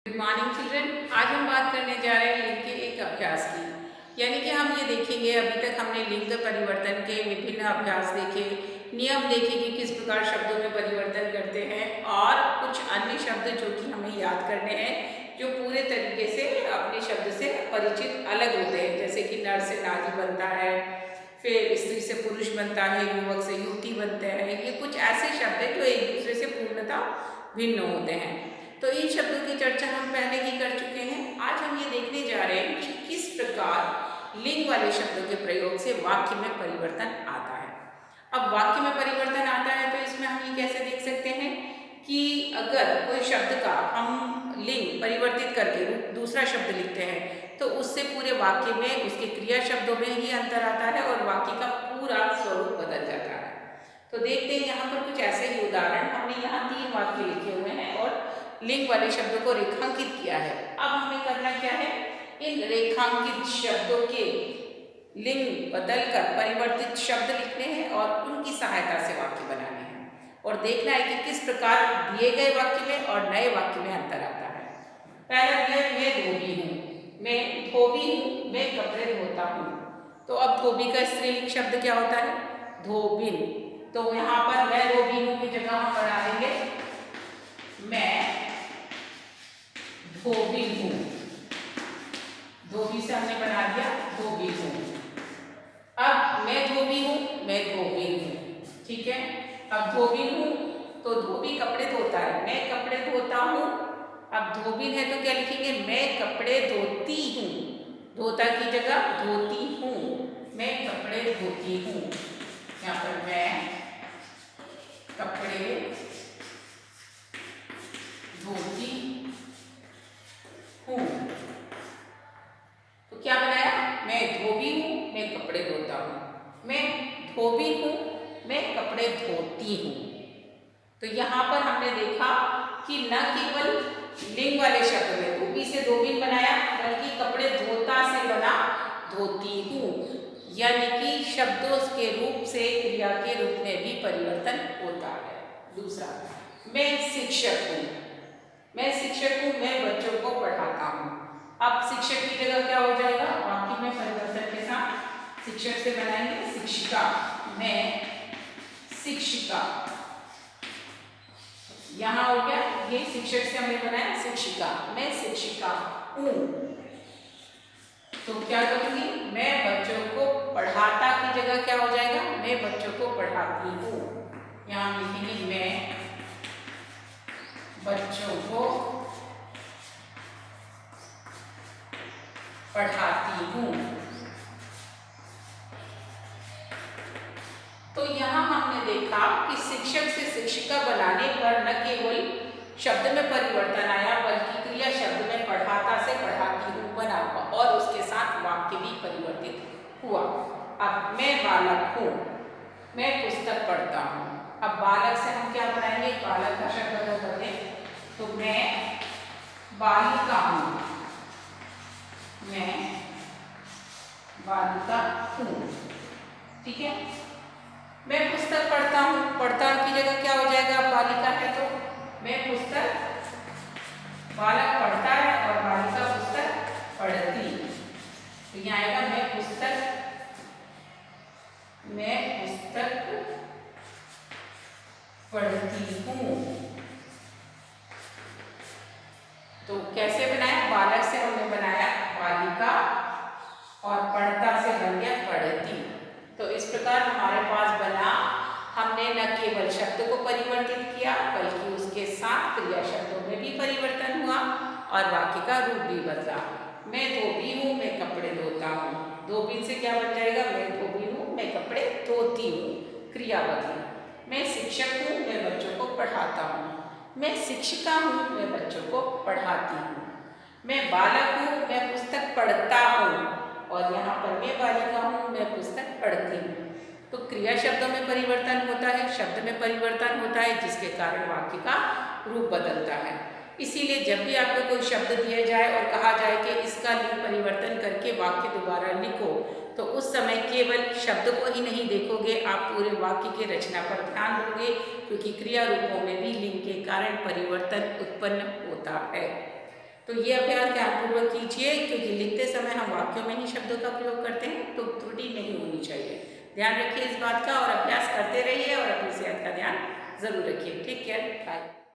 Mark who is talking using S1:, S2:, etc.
S1: Good morning children. आज हम बात करने जा रहे हैं लिंग के एक अभ्यास की। यानी कि हम ये देखेंगे, अभी तक हमने लिंग परिवर्तन के विभिन्न अभ्यास देखे, नियम देखे कि किस प्रकार शब्दों में परिवर्तन करते हैं और कुछ अन्य शब्द जो कि हमें याद करने हैं, जो पूरे तरीके से अपने शब्द से परिचित अलग होते हैं। जैसे कि नर से नारी बनता है, फिर स्त्री से पुरुष बनता है, युवक से युवती बनते हैं। ये कुछ ऐसे शब्द हैं जो एक दूसरे से पूर्णतः भिन्न होते हैं। तो इन शब्दों की चर्चा हम पहले ही कर चुके हैं। आज हम ये देखने जा रहे हैं कि किस प्रकार लिंग वाले शब्दों के प्रयोग से वाक्य में परिवर्तन आता है। अब वाक्य में परिवर्तन आता है तो इसमें हम ये कैसे देख सकते हैं कि अगर कोई शब्द का हम लिंग परिवर्तित करके दूसरा शब्द लिखते हैं तो उससे पूरे वाक्य में उसके क्रिया शब्दों में ही अंतर आता है और वाक्य का पूरा स्वरूप बदल जाता है। तो देखते हैं यहाँ पर कुछ ऐसे ही उदाहरण। हमने यहाँ 3 वाक्य लिखे हुए हैं और लिंग वाले शब्दों को रेखांकित किया है। अब हमें करना क्या है, इन रेखांकित शब्दों के लिंग बदलकर परिवर्तित शब्द लिखने हैं और उनकी सहायता से वाक्य बनाने हैं और देखना है कि किस प्रकार दिए गए वाक्य में और नए वाक्य में अंतर आता है। पहला दिया, मैं धोबी हूँ, मैं धोबी हूँ, मैं कपड़े धोता हूँ। तो अब धोबी का स्त्रीलिंग शब्द क्या होता है, धोबिन। तो यहाँ पर मैं धोबी हूँ की जगह हम बना देंगे मैं धोबी हूँ। धोबी से हमने बना दिया धोबी हूँ। अब मैं धोबी हूँ, मैं धोबी हूँ, ठीक है। अब धोबी हूँ तो धोबी कपड़े धोता है, मैं कपड़े धोता हूँ। अब धोबी है तो क्या लिखेंगे, मैं कपड़े धोती हूँ। धोता की जगह धोती हूँ, मैं कपड़े धोती हूँ। यहाँ पर मैं कपड़े धोती हूँ। तो क्या बनाया, मैं धोबी हूँ, मैं कपड़े धोता हूँ। मैं धोबी हूँ, मैं कपड़े धोती हूँ। तो यहाँ पर हमने देखा कि न केवल लिंग वाले शब्द में धोबी से धोबिन बनाया, बल्कि कपड़े धोता से बना धोती हूँ। यानी कि शब्दों के रूप से क्रिया के रूप में भी परिवर्तन होता है। दूसरा, मैं शिक्षक हूँ, मैं शिक्षक हूँ, मैं बच्चों को पढ़ाता हूँ। अब शिक्षक की जगह क्या हो जाएगा, वाक्य में परिवर्तन के साथ शिक्षक से बनाएंगे शिक्षिका, मैं शिक्षिका। यहाँ हो गया, ये शिक्षक से हमने बनाया शिक्षिका, मैं शिक्षिका हूँ। तो क्या करूँगी, मैं बच्चों को पढ़ाता की जगह क्या हो जाएगा, मैं बच्चों को पढ़ाती हूँ। यहाँ लिखेंगे मैं बच्चों को पढ़ाती हूँ। तो यहाँ हमने देखा कि शिक्षक से शिक्षिका बनाने पर न केवल शब्द में परिवर्तन आया, बल्कि क्रिया शब्द में पढ़ाता से पढ़ाती हूँ बना हुआ और उसके साथ वाक्य भी परिवर्तित हुआ। अब मैं बालक हूँ, मैं पुस्तक पढ़ता हूँ। अब बालक से हम क्या बनाएंगे, बालक का शब्द अगर बदले तो मैं बालिका हूँ, मैं बालिका हूँ, ठीक है। मैं पुस्तक पढ़ता हूँ, पढ़ता की जगह क्या हो जाएगा, बालिका है तो मैं पुस्तक, बालक पढ़ता है और बालिका पुस्तक पढ़ती। तो यहाँ आएगा मैं पुस्तक पढ़ती हूँ। तो कैसे बनाया, बालक से हमने बनाया बालिका और पढ़ता से बन गया पढ़ती। तो इस प्रकार हमारे पास बना, हमने न केवल शब्द को परिवर्तित किया बल्कि उसके साथ क्रिया शब्दों में भी परिवर्तन हुआ और वाक्य का रूप भी बदला। मैं धोबी हूँ, मैं कपड़े धोता हूँ। धोबी से क्या बन जाएगा, मैं धोबी हूँ, मैं कपड़े धोती हूँ, क्रिया बदली। मैं शिक्षक हूँ, मैं बच्चों को पढ़ाता हूँ। मैं शिक्षिका हूँ, मैं बच्चों को पढ़ाती हूँ। मैं बालक हूँ, मैं पुस्तक पढ़ता हूँ और यहाँ पर मैं बालिका हूँ, मैं पुस्तक पढ़ती हूँ। तो क्रिया शब्दों में परिवर्तन होता है, शब्द में परिवर्तन होता है, जिसके कारण वाक्य का रूप बदलता है। इसीलिए जब भी आपको कोई शब्द दिया जाए और कहा जाए कि इसका लिंग परिवर्तन करके वाक्य दोबारा लिखो, तो उस समय केवल शब्द को ही नहीं देखोगे, आप पूरे वाक्य की रचना पर ध्यान दोगे, क्योंकि क्रिया रूपों में भी लिंग के कारण परिवर्तन उत्पन्न होता है। तो ये अभ्यास ध्यानपूर्वक कीजिए, क्योंकि लिखते समय हम वाक्यों में ही शब्दों का प्रयोग करते हैं, तो त्रुटि नहीं होनी चाहिए। ध्यान रखिए इस बात का और अभ्यास करते रहिए और अपनी सेहत का ध्यान जरूर रखिए। Take care, bye.